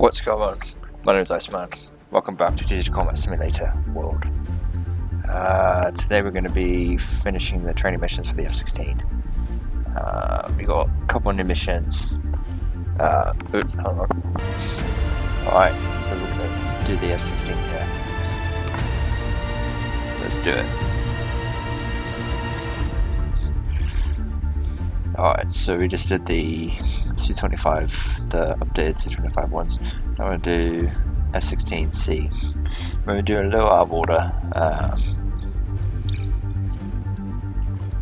What's going on? My name is Iceman. Welcome back to Digital Combat Simulator World. Today we're going to be finishing the training missions for the F-16. We got a couple of new missions. Hold on. Alright, so we're going to do the F-16 here. Let's do it. Alright, so we just did the C-25, the updated C-25 ones. Now we're going to do F-16C. We're going to do a little out of order.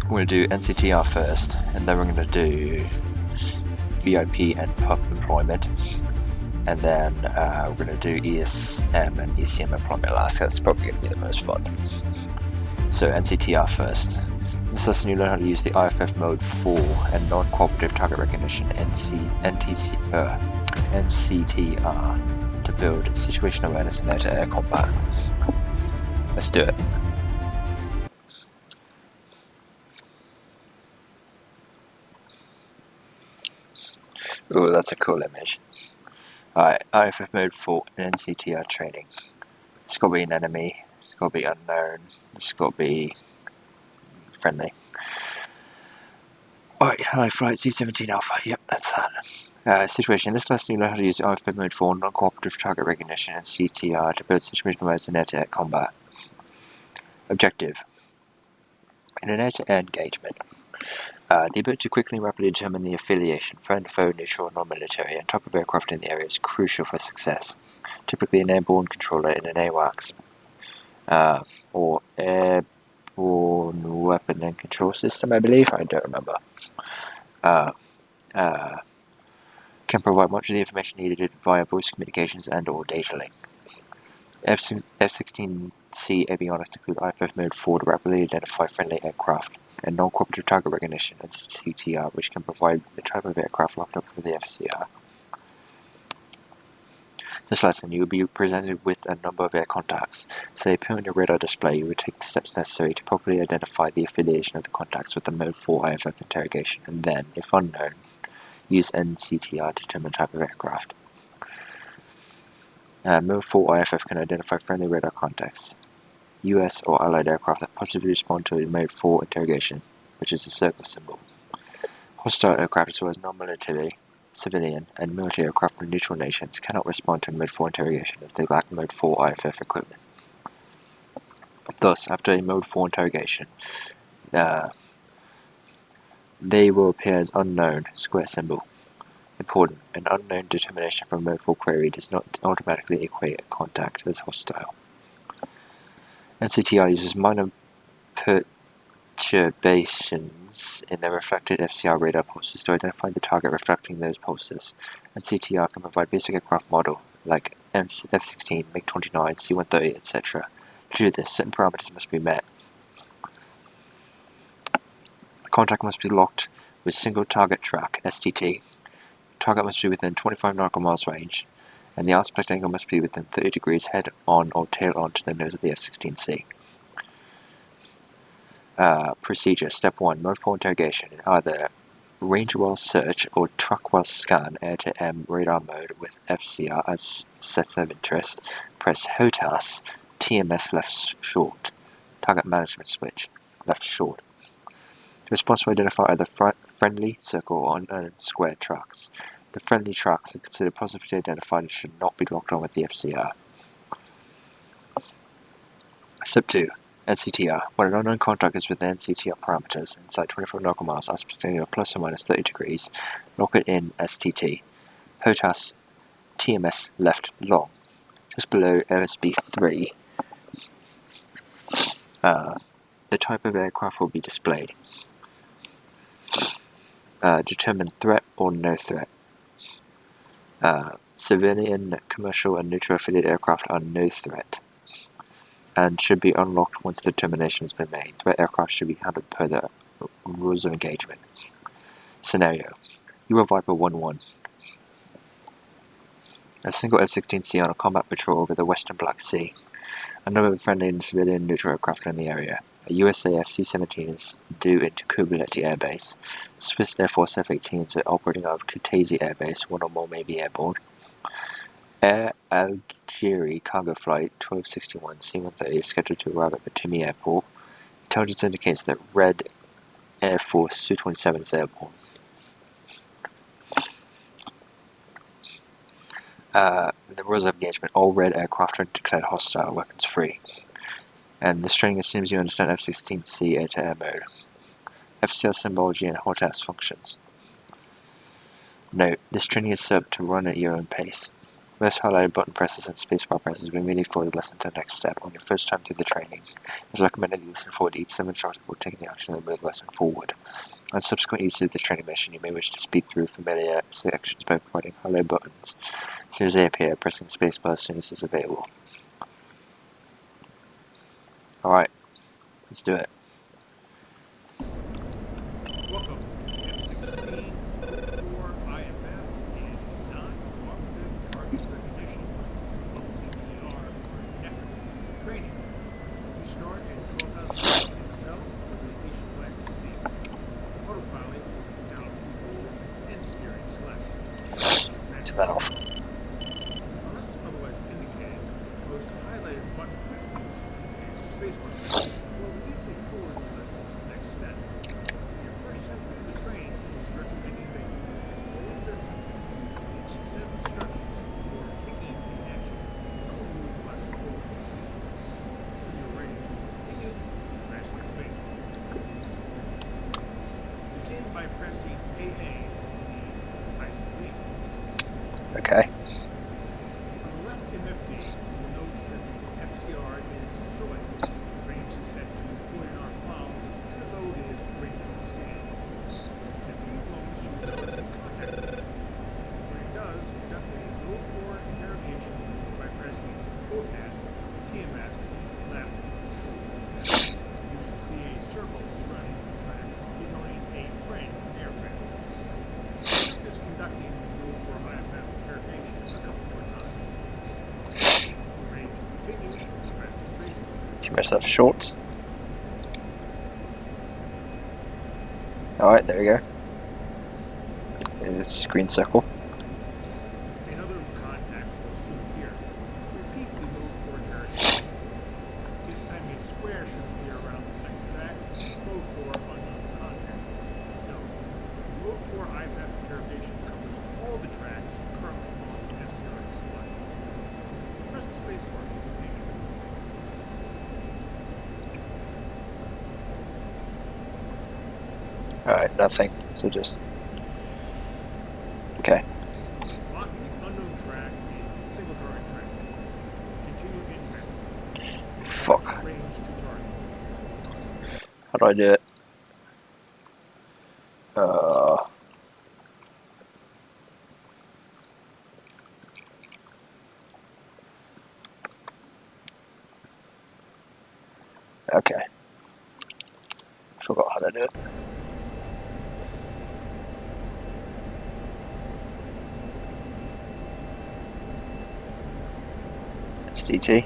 We're going to do NCTR first, and then we're going to do VIP and PUP employment, and then we're going to do ESM and ECM employment last. That's probably going to be the most fun. So NCTR first. In this lesson you learn how to use the IFF mode 4 and non-cooperative target recognition NCTR to build situation awareness in air-to-air combat. Let's do it. Ooh, that's a cool image. Alright, IFF mode 4 and NCTR training. It's got to be an enemy, it's got to be unknown, it's got to be friendly. Alright, hi flight C-17 Alpha, yep, that's that. Situation. In this lesson you learn how to use IFF mode 4 non-cooperative target recognition and CTR to build situation awareness in air-to-air combat. Objective. In an air-to-air engagement, the ability to quickly and rapidly determine the affiliation, friend, foe, neutral, non-military, and type of aircraft in the area is crucial for success. Typically an airborne controller in an AWACS or airborne weapon and control system, I believe. I don't remember. Can provide much of the information needed via voice communications and or data link. F-16C avionics include IFF mode 4 to rapidly identify friendly aircraft and non-cooperative target recognition and CTR, which can provide the type of aircraft locked up for the FCR. This lesson, you will be presented with a number of air contacts. So they appear on your radar display. You will take the steps necessary to properly identify the affiliation of the contacts with the mode 4 IFF interrogation, and then, if unknown, use NCTR to determine type of aircraft. Mode 4 IFF can identify friendly radar contacts, US or allied aircraft that positively respond to a mode 4 interrogation, which is the circle symbol. Hostile aircraft as well as non-military, civilian, and military aircraft from neutral nations cannot respond to a mode 4 interrogation if they lack mode 4 IFF equipment. Thus, after a mode 4 interrogation, they will appear as unknown, square symbol. Important, an unknown determination from mode 4 query does not automatically equate a contact as hostile. NCTR uses minor perturbations in the reflected FCR radar pulses to identify the target reflecting those pulses. NCTR can provide basic aircraft model, like F-16, MiG-29, C-130, etc. To do this, certain parameters must be met. Contact must be locked with single target track, STT. Target must be within 25 nautical miles range, and the aspect angle must be within 30 degrees head on or tail on to the nose of the F-16C. Procedure. Step 1. Mode 4 interrogation in either range well search or track well scan air-to-M radar mode with FCR as sets of interest. Press HOTAS TMS left short. Target management switch. Left short. The response will identify either friendly, circle, or unknown square tracks. The friendly tracks are considered positively identified and should not be locked on with the FCR. Step 2. NCTR. When an unknown contact is within NCTR parameters, inside 24 nautical miles, aspect angle plus or minus 30 degrees, lock it in STT. HOTAS TMS left long. Just below OSB 3, the type of aircraft will be displayed. Determine threat or no threat. Civilian, commercial, and neutral affiliated aircraft are no threat and should be unlocked once the determination has been made. Threat aircraft should be handled per the rules of engagement. Scenario. You are Viper 1-1. A single F-16C on a combat patrol over the western Black Sea. A number of friendly and civilian neutral aircraft are in the area. A USAF C-17 is due into Kubileti Air Base. Swiss Air Force F-18s are operating out of Kutaisi Air Base, one or more may be airborne. Air Algeria cargo flight 1261 C-130 is scheduled to arrive at Batumi Airport. Intelligence indicates that Red Air Force Su-27 is airborne. The rules of engagement. All red aircraft are declared hostile, weapons free. And this training assumes you understand F-16C air-to-air mode. FCR symbology and hot ass functions. Note, this training is set up to run at your own pace. Most highlighted button presses and spacebar presses will immediately forward the lesson to the next step. On your first time through the training, it's recommended you listen forward to each instructions before taking the action and move the lesson forward. On subsequent use of this training mission, you may wish to speed through familiar sections by providing highlight buttons. As soon as they appear, pressing the spacebar as soon as it's available. Alright, let's do it. Welcome to F-16 IFF and non-cooperative target recognition, CTR for network training. We start at 12,000 cell with rotation flag C. Autopilot is now control and steering select. Turn that off. Unless otherwise indicated, most highlighted button presses and spacebar presses will immediately forward the lesson to the next step. Your first step through the train is recommending that you fully listen to each set of instructions before taking the action that will move the lesson forward. When you're ready to continue, press the spacebar. Begin by pressing AA on the ICD. Okay. On the left MFD, you'll note that the FCR is selected, the range is set to 49 miles, and the mode is radio scan. In a few moments, you will notice a contact mode. When it does, conduct a low floor interrogation by pressing OTAS, TMS, left, forward. You should see a circle surrounding the track, signaling a friend aircraft. Is conducting low floor IFF interrogation a couple more times. We're ready to continue. Press the spacebar. Keep myself short. Alright, there we go. There's green circle. Another contact will soon appear. Repeat the move for interrogation. This time a square should appear around the second track. Mode for unknown contact. Note, mode for IFF interrogation covers all the tracks currently on the FCR display. Press the spacebar to continue. Alright, nothing. So just... Okay. Lock the unknown track in single target track. Continue inbound. Fuck. Range to target. How do I do it? Okay. Forgot how to do it. SDT.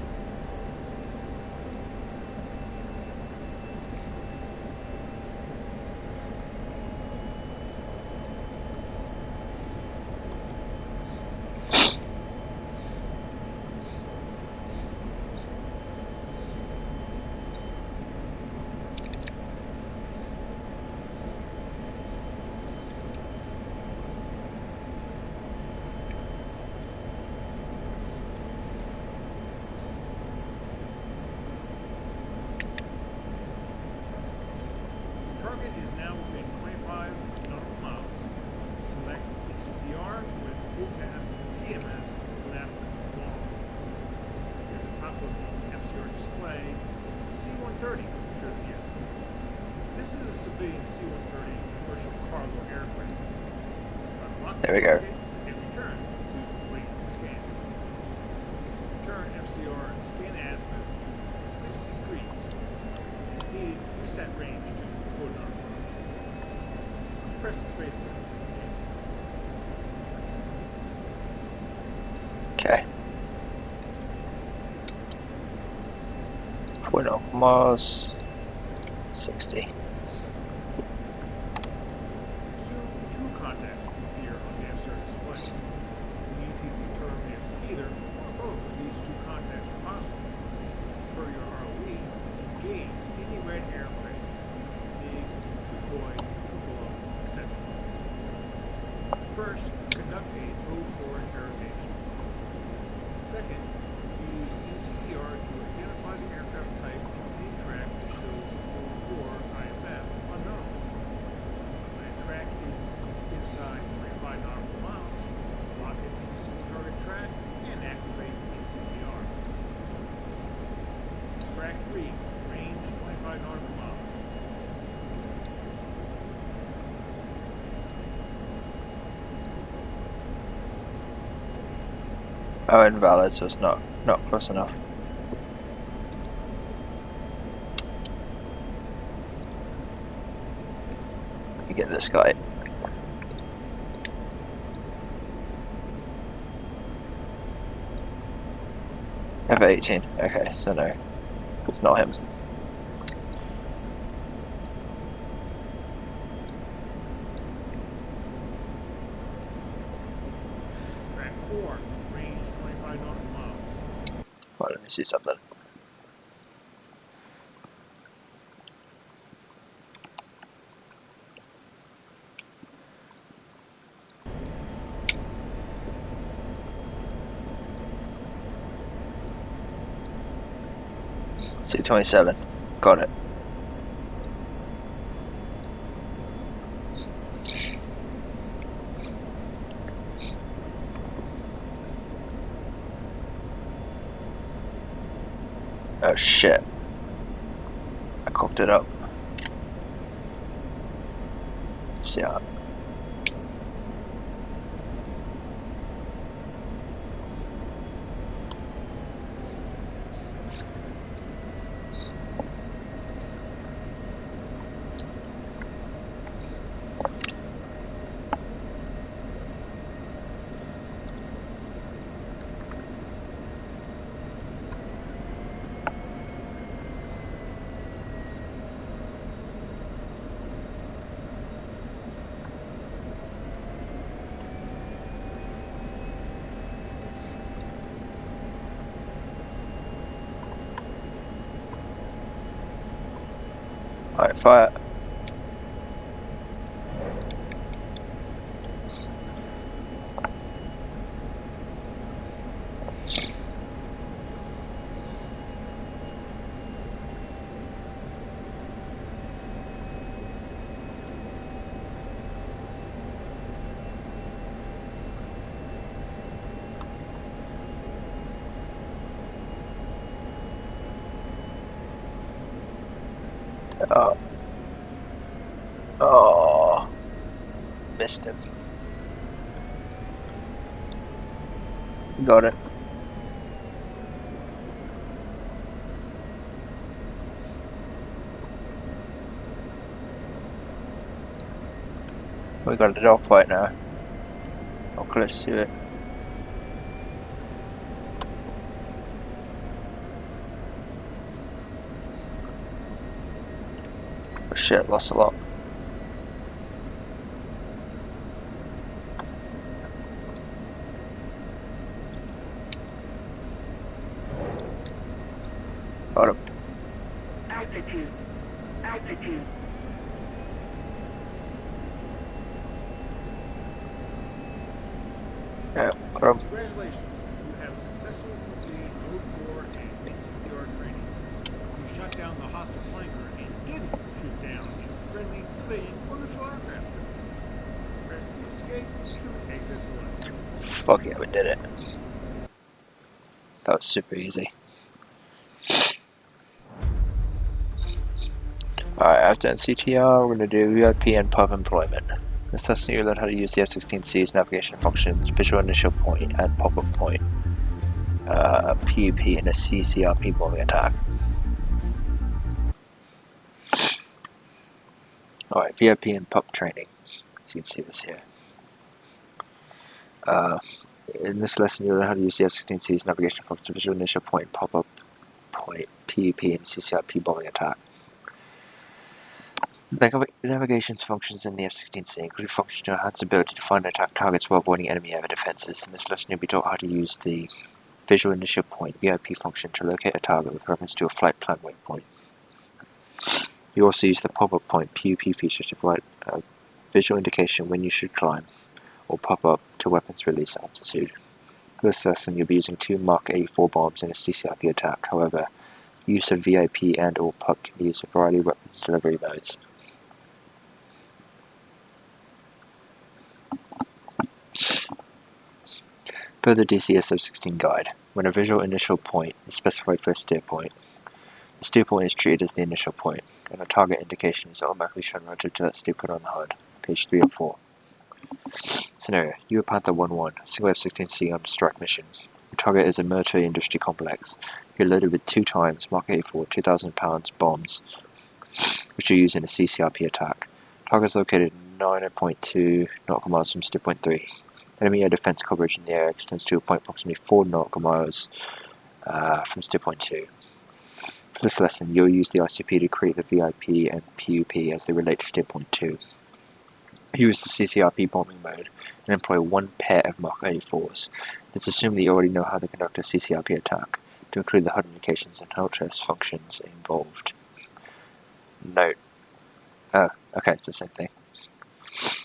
Target is now within 25 nautical miles. Select the CTR with OTAS TMS left long. At the top of the FCR display, C-130 should appear. This is a civilian C-130 commercial cargo aircraft. Unlock the There we go. target and return to complete the scan. Turn FCR scan azimuth 60 degrees. Needed reset range to 49 miles. Press the spacebar. Okay. 49 miles. 60. Soon, two contacts will appear on the FCR display. We need to determine if either Oh, invalid, so it's not close enough. Let me get this guy. F-18. Okay, so no, it's not him. Track 4, range 25 nautical miles. Well, let me see something. C-27. Got it. Oh shit. I cocked it up. See ya. Alright, fire. Oh. Oh. Missed him. Got it. We got a dogfight now. How close to it? Oh shit, lost a lot. Got him. Altitude. Altitude. Yeah, got him. Congratulations, you have successfully completed Node 4 and ACPR training. You shot down the hostile flanker and didn't shoot down a friendly civilian commercial aircraft. Press the escape to exit the list. Fuck yeah, we did it. That was super easy. Alright, after NCTR, we're going to do VIP and pub employment. This lesson you learn how to use the F-16C's navigation functions, visual initial point and pop-up point, PUP in a CCRP bombing attack. Alright, VIP and pub training. So you can see this here. In this lesson you'll learn how to use the F-16C's navigation functions, visual initial point, pop-up point, PUP in a CCRP bombing attack. Navigation functions in the F-16C include functions to enhance the ability to find and attack targets while avoiding enemy air defenses. In this lesson, you'll be taught how to use the visual initial point (VIP) function to locate a target with reference to a flight plan waypoint. You also use the pop-up point (PUP) feature to provide a visual indication when you should climb or pop up to weapons release altitude. For this lesson, you'll be using 2 Mark 84 bombs in a CCRP attack. However, use of VIP and/or PUP can be used with a variety of weapons delivery modes. Further DCS F-16 guide. When a visual initial point is specified for a steer point, the steer point is treated as the initial point, and a target indication is automatically shown relative to that steer point on the HUD. Page 3 of 4. Scenario: You are Panther 1-1, single F-16C on a strike mission. Your target is a military industry complex. You're loaded with 2 times Mark 84 2,000 pounds bombs, which are used in a CCRP attack. Target is located 9.2 nautical miles from stick point 3. Enemy air defense coverage in the air extends to a point approximately 4 nautical miles from stick point 2. For this lesson, you'll use the ICP to create the VIP and PUP as they relate to stick point 2. Use the CCRP bombing mode and employ 1 pair of Mark 84s. Let's assume that you already know how to conduct a CCRP attack, to include the HUD indications and hull test functions involved. Note. Oh, okay, it's the same thing.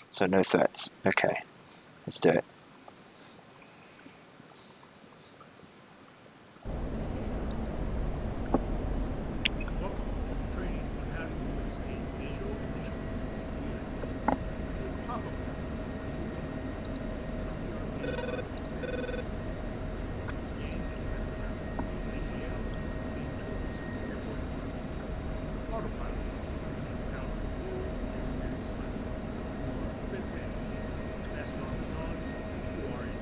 So no threats. Okay, let's do it. Welcome to training on how to use a visual initial computer. Pop-up CCRP gain a set of ATL being tools airport autopilot how to roll and series fits in. That's on you are in.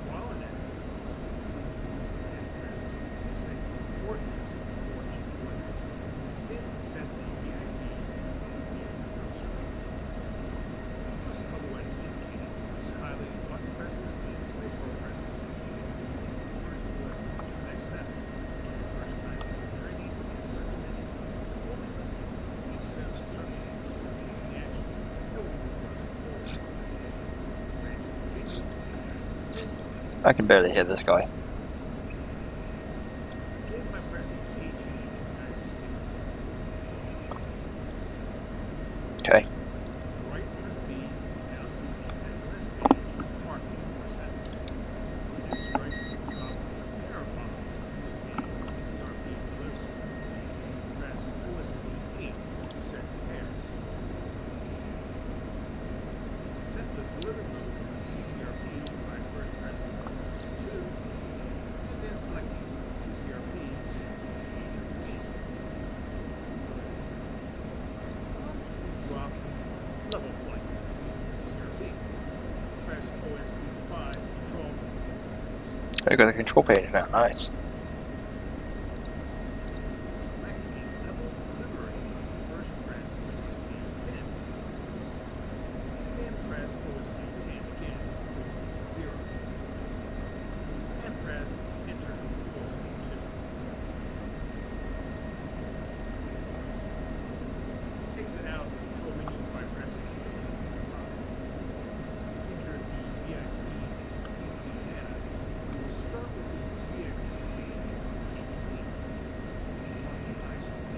While in that SMS say coordinates for each point. Then set the VIP unless otherwise indicated. Use highlighted button presses and spacebar presses. Next step. First time training, recommended. Only listen. Each set of instructions for taking action. No one will press forward. I can barely hear this guy. Begin by pressing HE and ICP. Okay. Right under B, now see the SMS page marked for settings. Then strike the top error button using the CCRP delivery. Press OSP 8 to set the pair. Set the delivery mode to CCRP by first pressing OSP 2 and then selecting CCRP using drop level flight using CCRP. Press OSP 5 control. I got the control page now, nice. Select a level delivery. First press OSP 10. Then press OSP 10 again. 0. And press enter OSP 2. Exit out the control menu by pressing OSP 5. Enter the VIP data. We will start with the VIP on the ICP,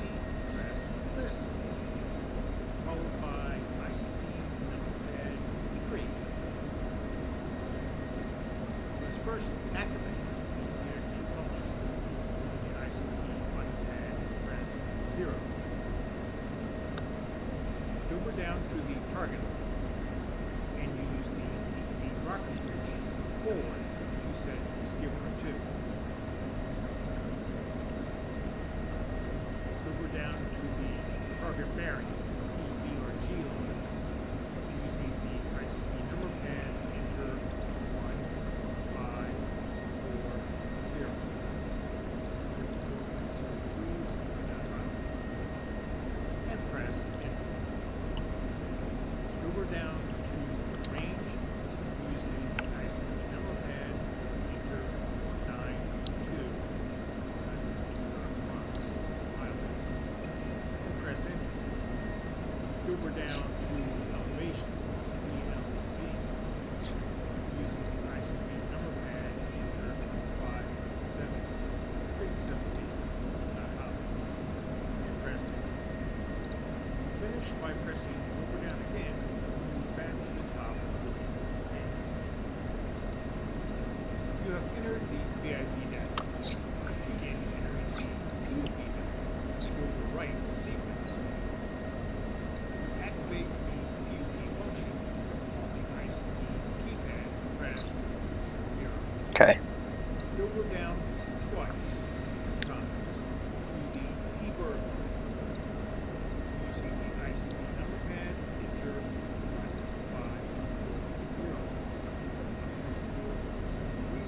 press list, followed by ICP number pad 3. Let's first activate the VIP function. The ICP button pad, press 0. Hover down to the target and you use the rocker switch forward to set skipper 2. Hover down to the target bearing, B or G line, using the ICP number pad, enter 1, 5, 4, 0. And press enter. Hover down to range using the ICP number pad, enter 92. And press enter. Hover down to elevation, ELV, using the ICP number pad, enter 57, 370. And press enter. Finish by pressing over down again to move back to the top of the page. You have entered the VIP data. Begin entering the PUP data. Go to the right sequence. Activate the PUP function on the ICP keypad. Press 0. Okay. Hover down twice to the T-bird using the ICP number pad, enter 1, 5, 4, 0.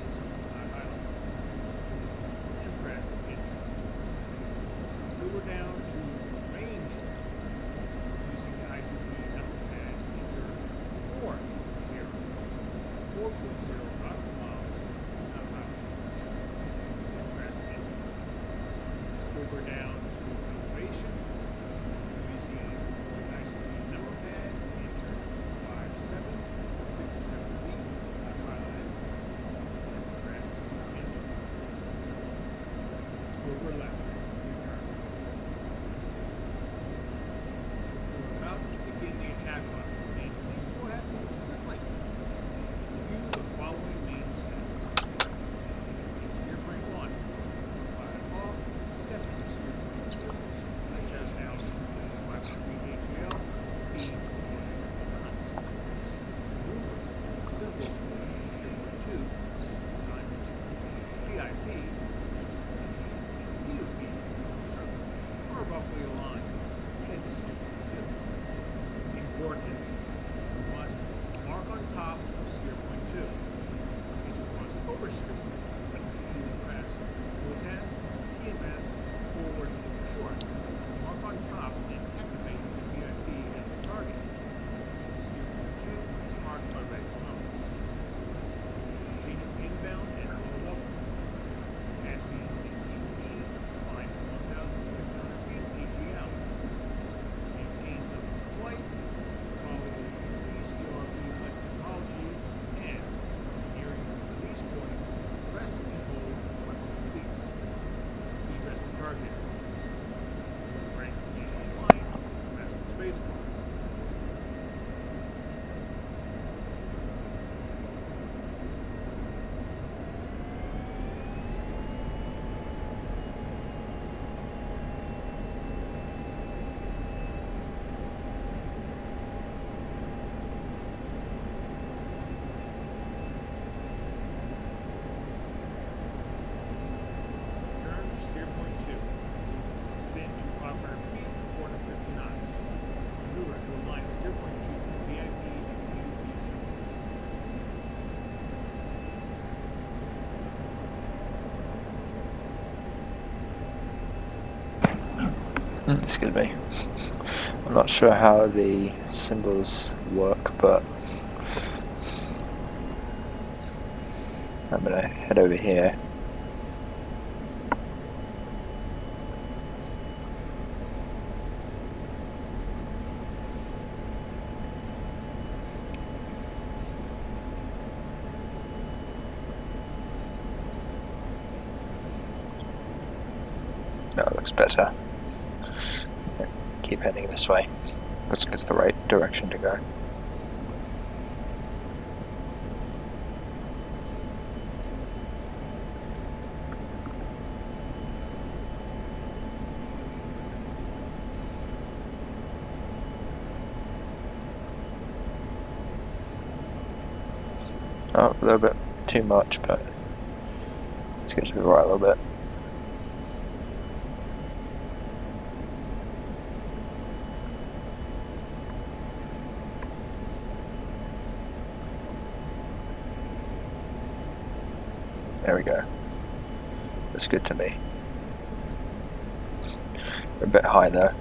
Excuse me. I'm not sure how the symbols work, but I'm gonna head over here. No, it looks better. Yeah, keep heading this way. Looks like it's the right direction to go. Oh, a little bit too much, but let's get to the right a little bit. There we go. That's good to me. We're a bit high though.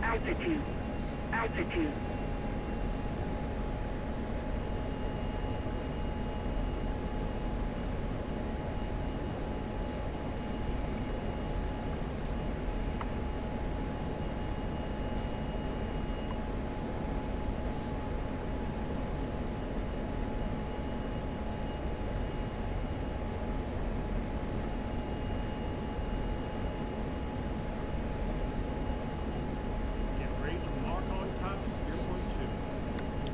Altitude. Altitude. Get ready to mark on top, steer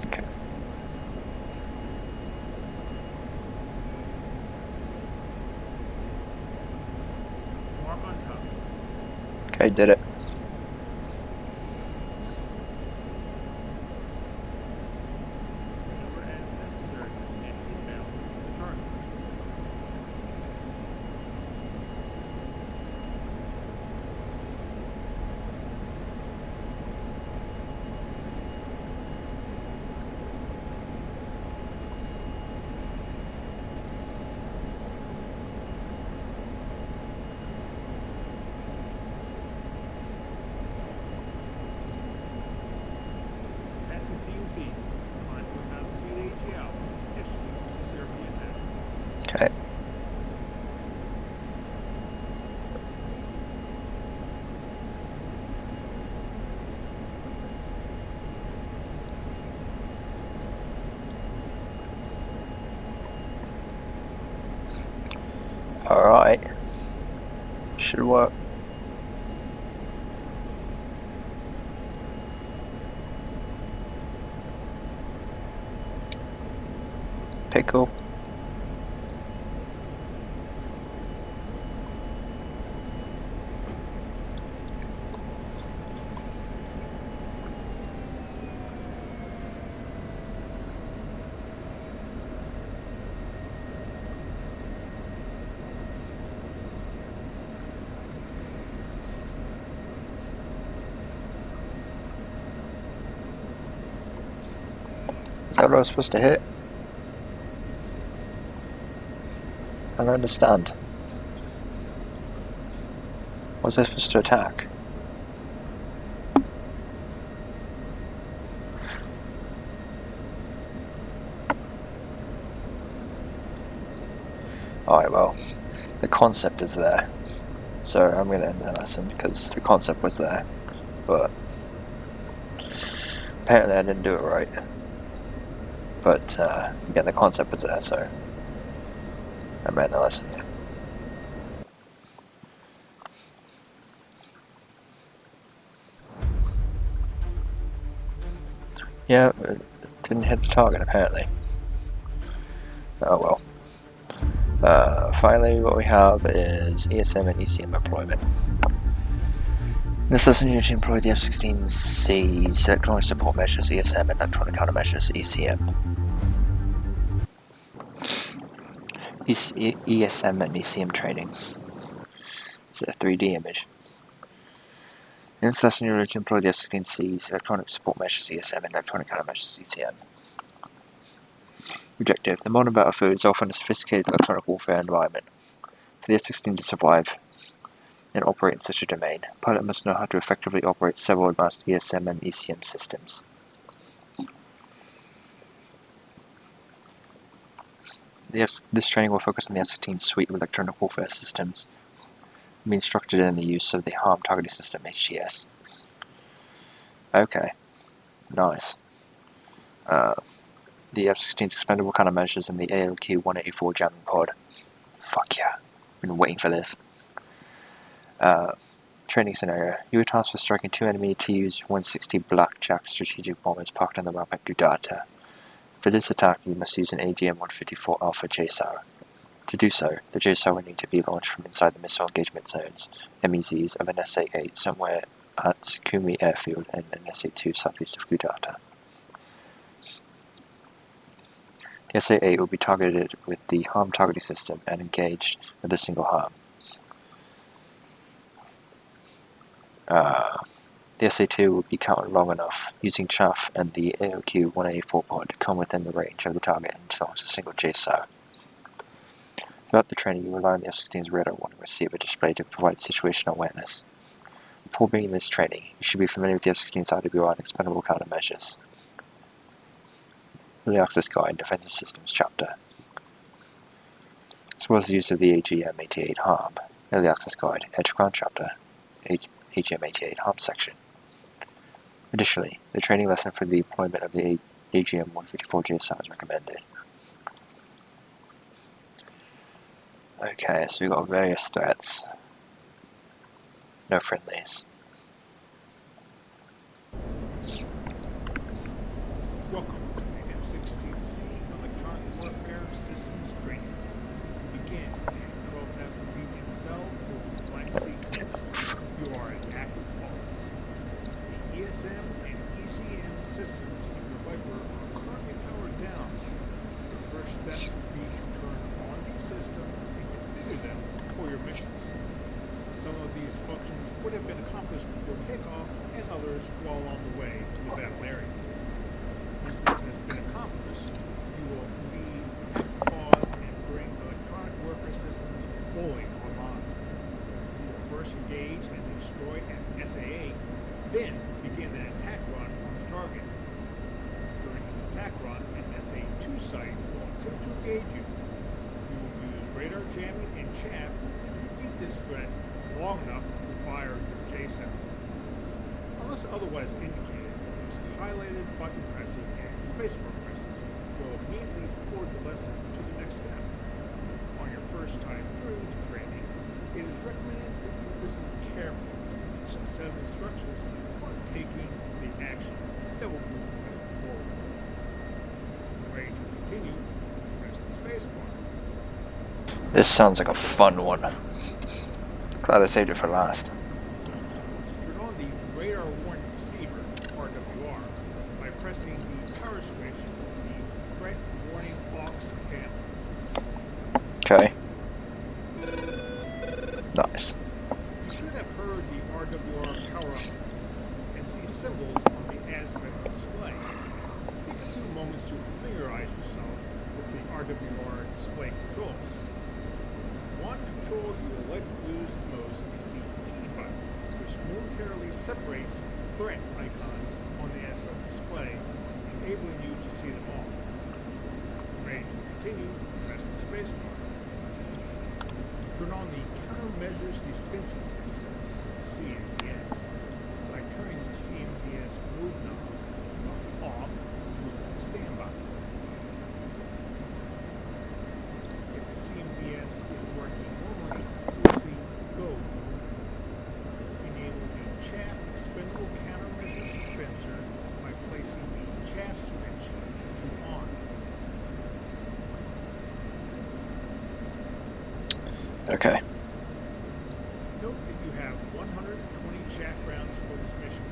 1-2. Okay. Mark on top. Okay, did it. Maneuver as necessary and inbound to the target. Passing PUP. Climb to about 3 AGL. Execute sincerely attack. Okay. Alright. Should work. Pickle. Is that what I was supposed to hit? I don't understand. Was I supposed to attack? Alright, well, the concept is there. So I'm going to end the lesson because the concept was there. But apparently I didn't do it right. But again, the concept was there, so I made the lesson. Yeah, it didn't hit the target apparently. Oh well. Finally, what we have is ESM and ECM deployment. In this lesson, you need to employ the F-16C's electronic support measures ESM and electronic countermeasures ECM. ESM and ECM training. It's a 3D image. In this lesson, you will employ the F-16C's electronic support measures ESM and electronic countermeasures ECM. Objective: the modern battlefield is often a sophisticated electronic warfare environment. For the F-16 to survive and operate in such a domain, a pilot must know how to effectively operate several advanced ESM and ECM systems. This training will focus on the F-16's suite of electronic warfare systems, and be instructed in the use of the Harm Targeting System (HTS). Okay, nice. The F-16's expendable countermeasures and the ALQ-184 jamming pod. Fuck yeah, been waiting for this. Training scenario: you are tasked with striking 2 enemy Tu-160 Blackjack strategic bombers parked on the map at Gudata. For this attack, you must use an AGM-154 Alpha JSOW. To do so, the JSOW will need to be launched from inside the missile engagement zones, MEZs, of an SA-8 somewhere at Sukumi Airfield and an SA-2 southeast of Gudata. The SA-8 will be targeted with the Harm Targeting System and engaged with a single harm. The SA-2 will be counted long enough, using chaff and the AOQ-184 pod to come within the range of the target and launch a single JSOW. Throughout the training, you rely on the F-16's radar warning receiver display to provide situational awareness. Before beginning this training, you should be familiar with the F-16's IWR and expendable countermeasures. Early Access Guide, Defensive Systems Chapter, as well as the use of the AGM-88 Harm, Early Access Guide, Edge-Ground Chapter, AGM-88 Harm Section. Additionally, the training lesson for the deployment of the AGM-154 JSOW is recommended. Okay, so we've got various threats. No friendlies. Welcome to the F-16C Electronic Warfare Systems Training. We begin at 12,000 feet in cell over the Black Sea coast. You are in active pause. The ESM and ECM systems in your Viper are currently powered down. The first step would be to turn on these systems and configure them for your missions. Some of these functions would have been accomplished before takeoff, and others while on the way to the battle area. Once this has been accomplished, you will need to pause and bring electronic warfare systems fully online. You will first engage and destroy an SA-8, then begin an attack run on the target. During this attack run, an SA-2 site will attempt to engage you. You will use radar jamming and chaff to defeat this threat long enough to fire your JSOW. Unless otherwise indicated, use highlighted button presses and spacebar presses will immediately forward the lesson to the next step. On your first time through the training, it is recommended that you listen carefully to each set of instructions before taking the action that will move the lesson forward. Ready to continue, press the spacebar. This sounds like a fun one. Glad I saved it for last. Turn on the radar warning receiver, RWR, by pressing the power switch in the threat warning box panel. Okay. Nice. You should have heard the RWR power-up buttons and see symbols on the aspect display. Take a few moments to familiarize yourself with the RWR display controls. One control you will likely use the most is the T button, which momentarily separates threat icons on the aspect display, enabling you to see them all. Ready to continue, press the spacebar. Turn on the Countermeasures Dispensing System, CMDS, by turning the CMDS move knob off, move to standby. If the CMDS is working normally, you will see Go. Enable the chaff expendable countermeasures dispenser by placing the chaff switch to on. Okay. Note that you have 120 chaff rounds for this mission.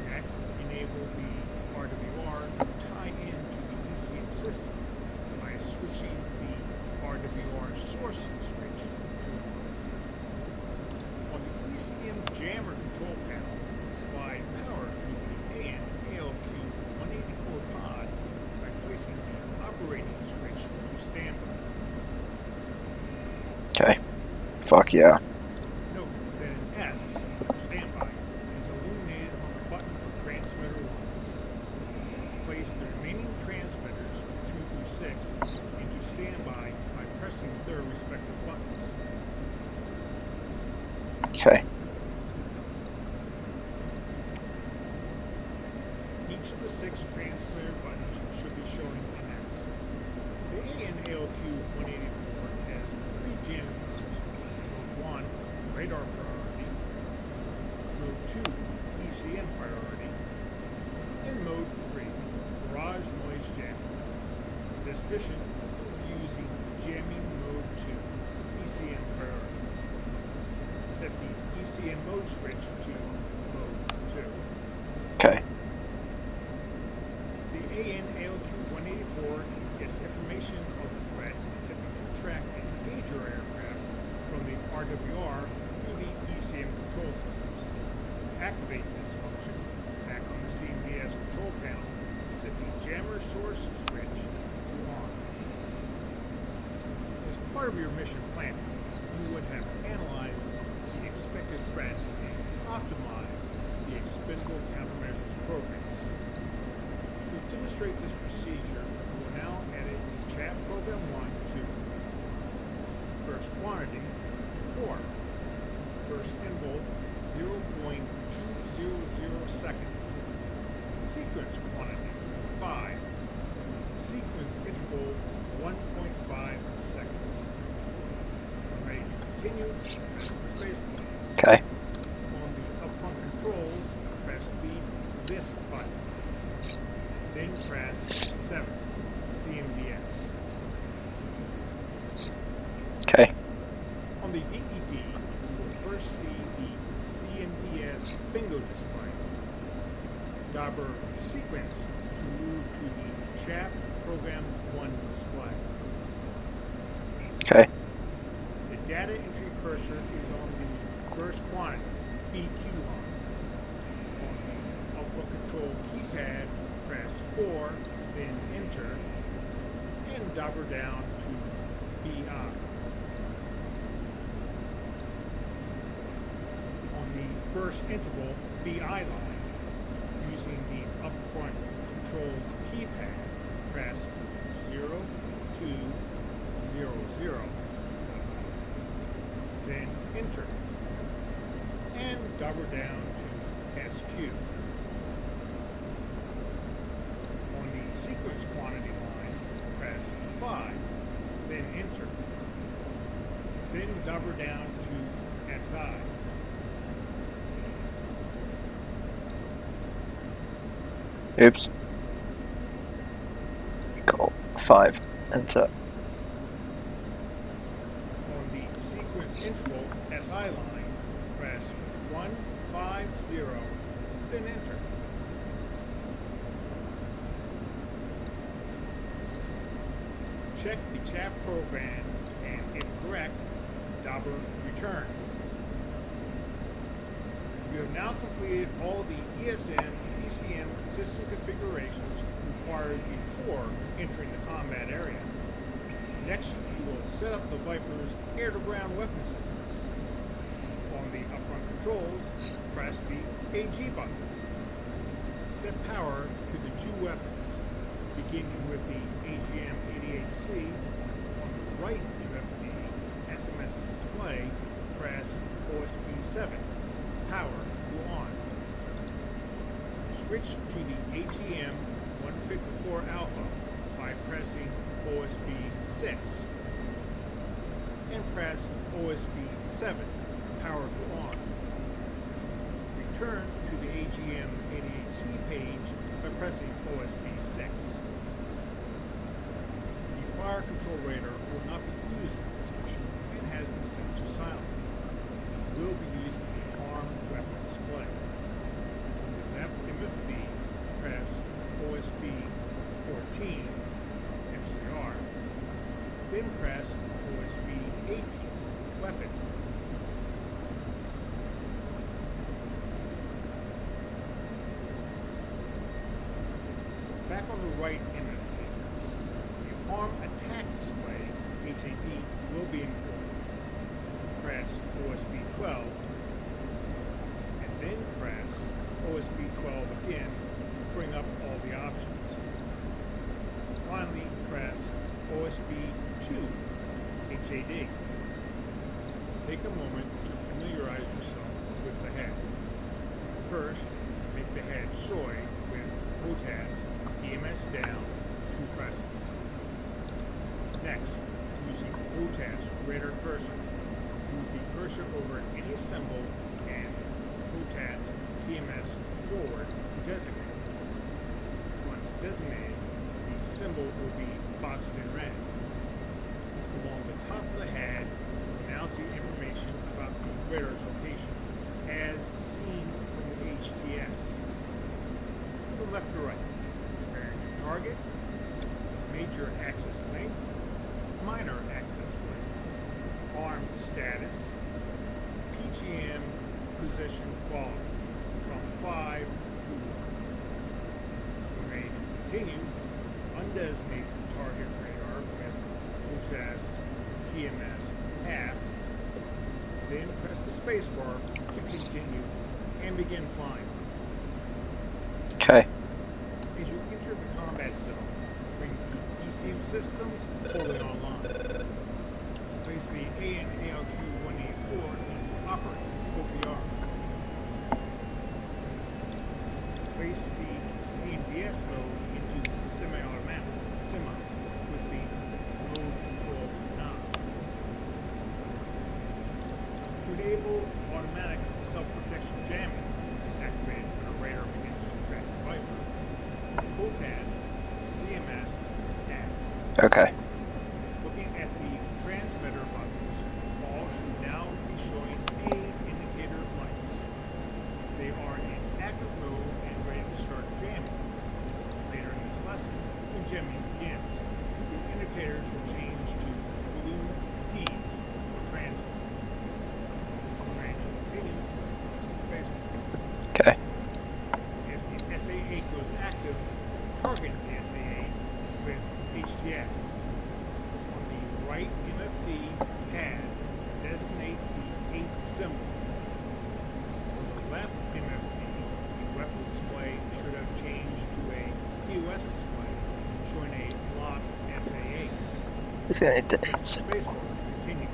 Next, enable the RWR to tie into the ECM systems by switching the RWR Fuck yeah. Note that an S, standby, is illuminated on the button for transmitter 1. Place the remaining transmitters, 2 through 6, into standby by pressing their respective buttons. Okay. Each of the 6 transmitter buttons should be showing an S. The AN/ALQ-184 has 3 jamming modes. Mode 1, radar priority. Mode 2, ECM priority. And Mode 3, garage noise jamming. This mission is using jamming Mode 2, ECM priority. Set the ECM mode switch to Mode 2. Okay. The AN/ALQ-184 gets information of the threats attempting to track and engage your aircraft from the RWR through the ECM control systems. To activate this function, back on the CMDS control panel, set the jammer source switch to on. As part of your mission planning, you would have analyzed the expected threats and optimized the expendable countermeasures programs. To demonstrate this procedure, we will now edit chat program 1 to burst quantity 4, burst interval 0.200 seconds, sequence quantity 5, sequence interval 1.5 seconds. Ready to continue, press the space bar. Okay. On the upfront controls, press the this button. Then press 7, CMDS. Okay. On the DED, you will first see the CMDS bingo display. Dobber sequence to move to the chat program 1 display. Okay. The data entry cursor is on the burst quantity, BQ line. On the output control keypad, press 4, then enter, and dobber down to BI. On the burst interval BI line, using the upfront controls keypad, press 0, 2, 0, 0, then enter, and dobber down to SQ. On the sequence quantity line, press 5, then enter, then dobber down to SI. Oops. Go 5. Enter. On the sequence interval SI line, press 1, 5, 0, then enter. Check the chat program and, if correct, dobber return. You have now completed all the ESN ECM system configurations required before entering the combat area. Next, you will set up the Viper's air-to-ground weapon systems. On the upfront controls, press the AG button. Set power to the 2 weapons, beginning with the AGM-88C. On the right UFD SMS display, press OSP-7, power to on. Switch to the AGM-154 Alpha by pressing OSP-6, and press OSP-7, power to on. Return to the AGM-88C page by pressing OSP-6. The fire control radar will not be used in this mission and has been set to silent. It will be used for the armed weapon display. On the left MFB, press OSP-14, FCR, then press OSP-18, weapon. Back on the right MFB, the arm attack display, HAD, will be important. press OSB 12, and then press OSB 12 again to bring up all the options. Finally, press OSB 2 HAD. Take a moment to familiarize yourself with the head. First, make the head soy with HOTAS EMS down 2 presses. Next, using HOTAS radar cursor, move the cursor over any symbol and HOTAS TMS forward to designate. Once designated, the symbol will be boxed in red. Along the top of the head, you will now see information about the radar's location, as seen from the HTS. From left to right, bearing to target, major axis length, minor axis length, arm status, PGM position quality, from 5 to 1. You may continue, undesignate target radar with HOTAS TMS half, then press the spacebar to continue and begin flying. Okay. As you enter the combat zone, bring the ECU systems fully online. Place the AN/ALQ-184 in operate OPR. Place the CMDS mode into semi-automatic, with the mode control knob. To enable automatic self-protection jamming, activated when a radar begins to track the Viper, HOTAS CMS tab. Okay. Looking at the transmitter buttons, all should now be showing A indicator lights. They are in active mode and ready to start jamming. Later in this lesson, when jamming begins, the indicators will change to blue T's for transmit. Ready to continue, press the spacebar. Okay. As the SAA goes active, target the SAA with HTS. On the right MFD pad, designate the 8th symbol. On the left MFD, the weapon display should have changed to a POS display showing a locked SAA. It's gonna hit the Press the spacebar to continue.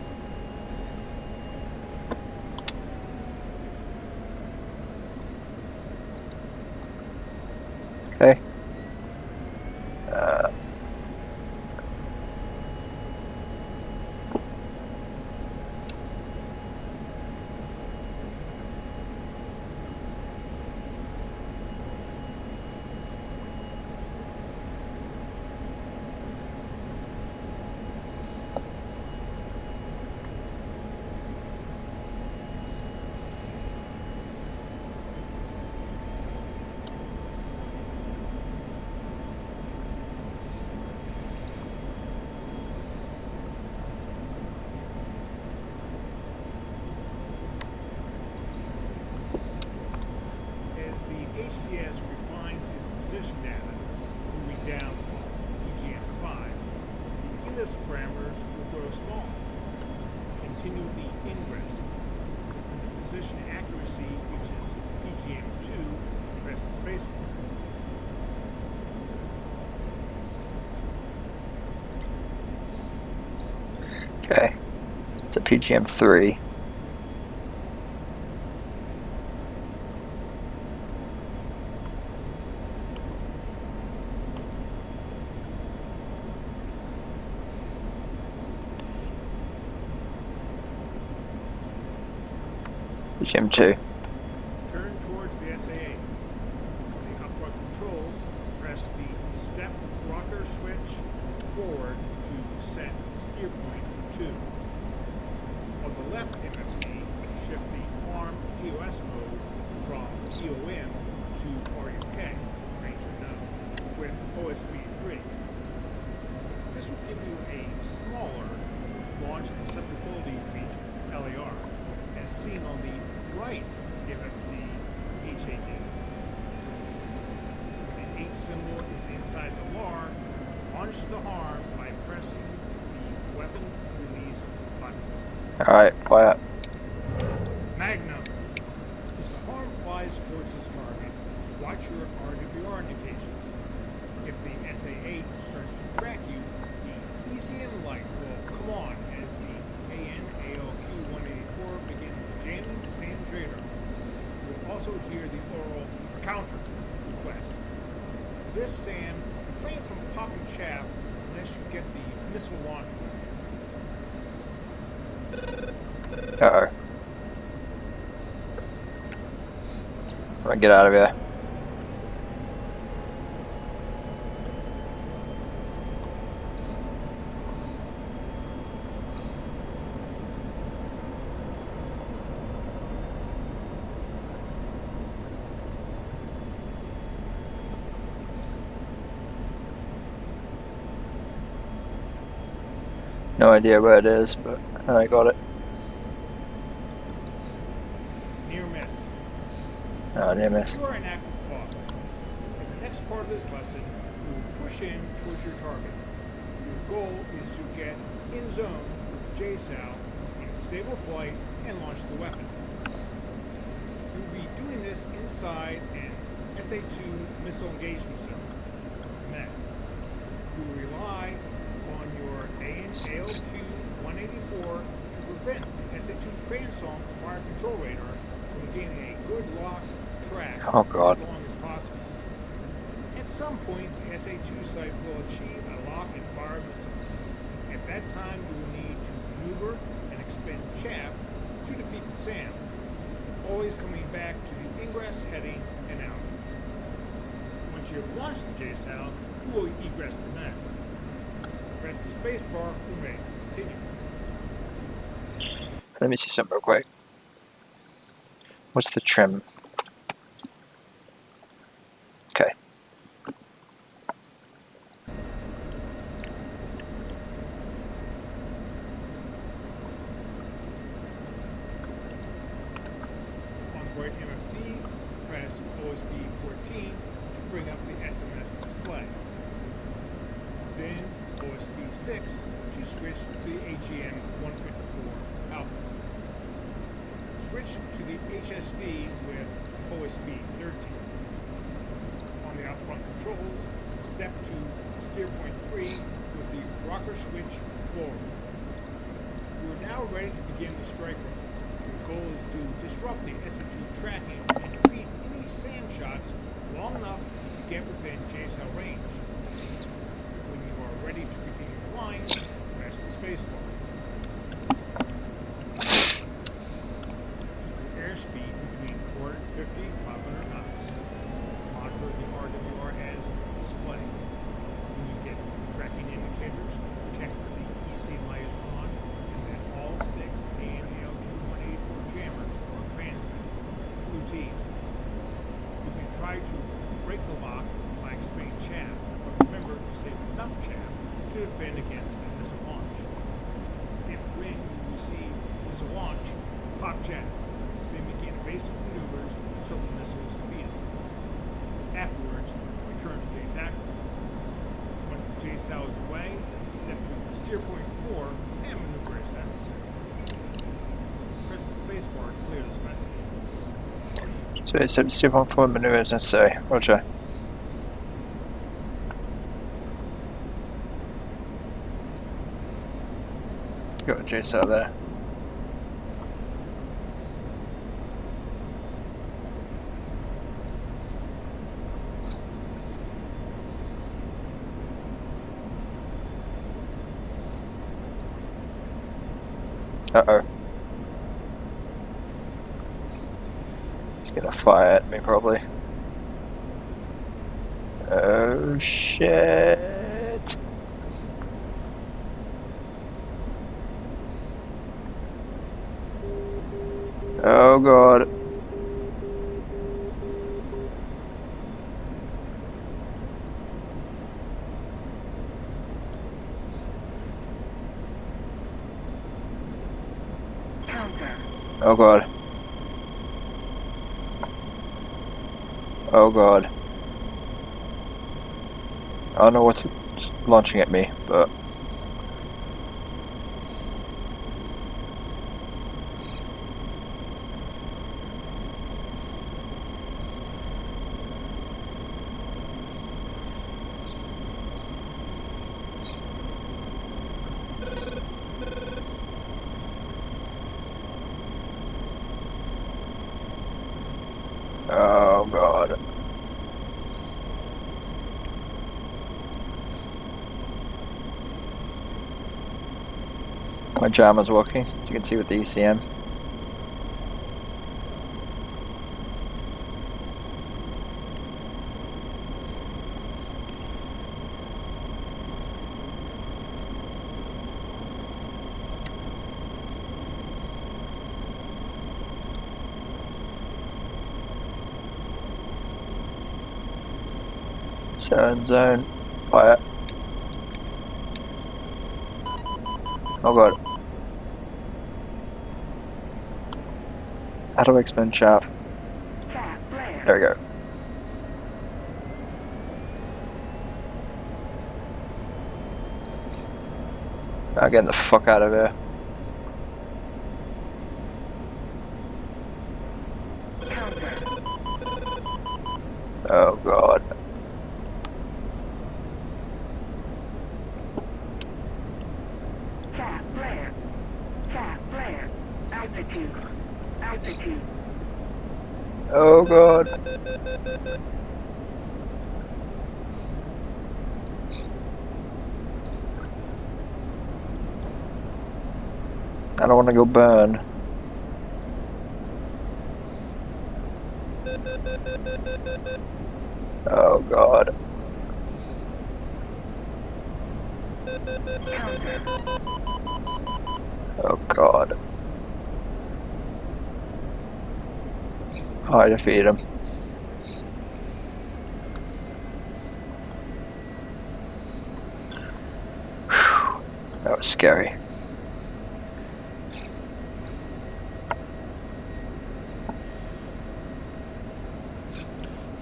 Okay. As the HTS refines its position data, moving down PGM5, the ellipse parameters will grow small. Continue the ingress. When the position accuracy reaches PGM2, press the spacebar. Okay. It's a PGM3. PGM2. Turn towards the SAA. On the upright controls, press the step rocker switch forward to set steer point 2. On the left MFD, shift the arm POS mode from EOM to RUK, range unknown, with OSB 3. This will give you a smaller launch acceptability feature, LAR, as seen on the right MFD HAD. When the H symbol is inside the LAR, launch the harm by pressing the weapon release button. Alright, fire. Magnum. As the horn flies towards its target, watch your RWR indications. If the SA-8 starts to track you, the ECM light will come on as the AN-ALQ-184 begins jamming the SAM's radar. You will also hear the oral counter request. This SAM refrain from popping chaff unless you get the missile launch one. Uh-oh. Alright, get out of here. No idea where it is, but I got it. Near miss. Oh, near miss. You are in active pause. In the next part of this lesson, you will push in towards your target. Your goal is to get in zone with JSOW in stable flight and launch the weapon. You will be doing this inside an SA-2 missile engagement zone. Next, you will rely on your AN-ALQ-184 to prevent the SA-2 transong fire control radar from gaining a good lock track Oh, God. as long as possible. At some point, the SA-2 site will achieve a lock and fire missile. At that time, you will need to maneuver and expend chaff to defeat the SAM, always coming back to the ingress heading and out. Once you have launched the JSOW, you will egress the nest. Press the spacebar when ready to continue. Let me see something real quick. What's the trim? Okay. On board MFD, press OSB 14 to bring up the SMS display. Then OSB 6 to switch to the AGM 154 output. Switch to the HSD with OSB 13. On the outfront controls, step to steer point 3 with the rocker switch forward. You are now ready to begin the strike run. Your goal is to disrupt the SA-2 tracking and defeat any SAM shots long enough to get within JSOW range. When you are ready to continue flying, press the spacebar. Airspeed between 450 and 500 knots. Monitor the RWR as display. When you get tracking indicators, check that the EC light is on and that all 6 AN-ALQ-184 jammers are transmitted. Blue T's. You can try to break the lock by expending chaff, but remember to save enough chaff to defend against a missile launch. If when you receive missile launch, pop chaff. Then begin basic maneuvers until the missile is defeated. Afterwards, return to the attack mode. Once the JSOW is away, step to steer point 4 and maneuver as necessary. Press the spacebar to clear this message. So it's 72.4 maneuver is necessary. Roger. Got a JSOW there. Uh-oh. He's gonna fire at me, probably. Oh, shit. Oh, God. Counter. Oh, God. Oh, God. I don't know what's launching at me, but... My jammer's working, as you can see with the ECM. Zone, fire. Oh god. How do I expand sharp? There we go. Now getting the fuck out of here. Oh god. Altitude. Oh god. I don't want to go burn. Oh god. Oh god. Oh, I defeated him. Whew. That was scary.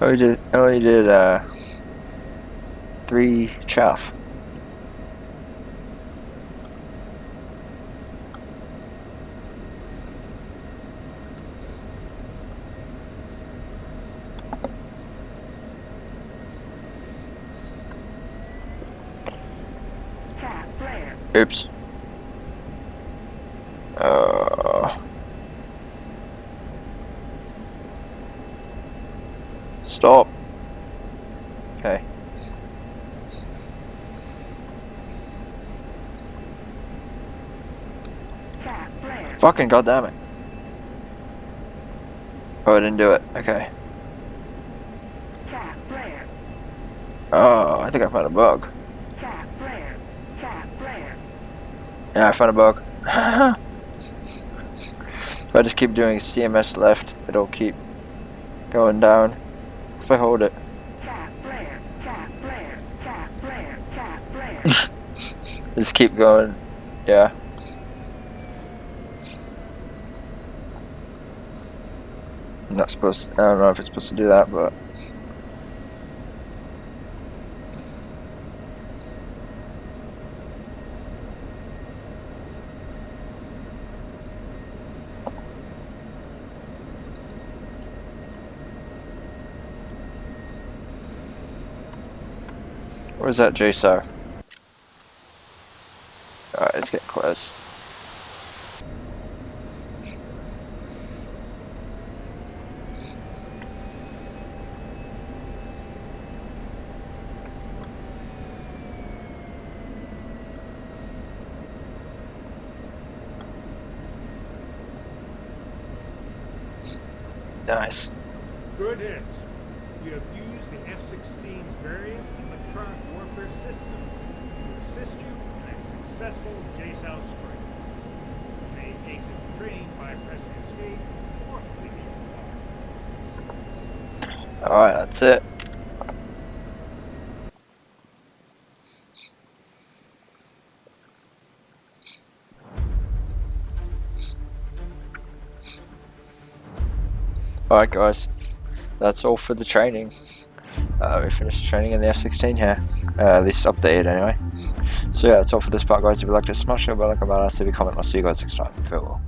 I only did 3 chaff. Oops. Stop. Okay. Fucking goddamn it. Oh, I didn't do it. Okay. Oh, I think I found a bug. Yeah, I found a bug. If I just keep doing CMS left, it'll keep going down. If I hold it. Just keep going. Yeah. I'm not supposed to, I don't know if it's supposed to do that, but where's that JSOR? Alright, it's getting close. Nice. Good hits. You have used the F-16's various electronic warfare systems to assist you in a successful J-South strike. You may exit the training by pressing escape or completing the fire. Alright, that's it. Alright guys, that's all for the training. We finished the training in the F-16 here. At least updated anyway. So yeah, that's all for this part guys. If you'd like to smash the bell like a badass, leave a comment. I'll see you guys next time. Farewell.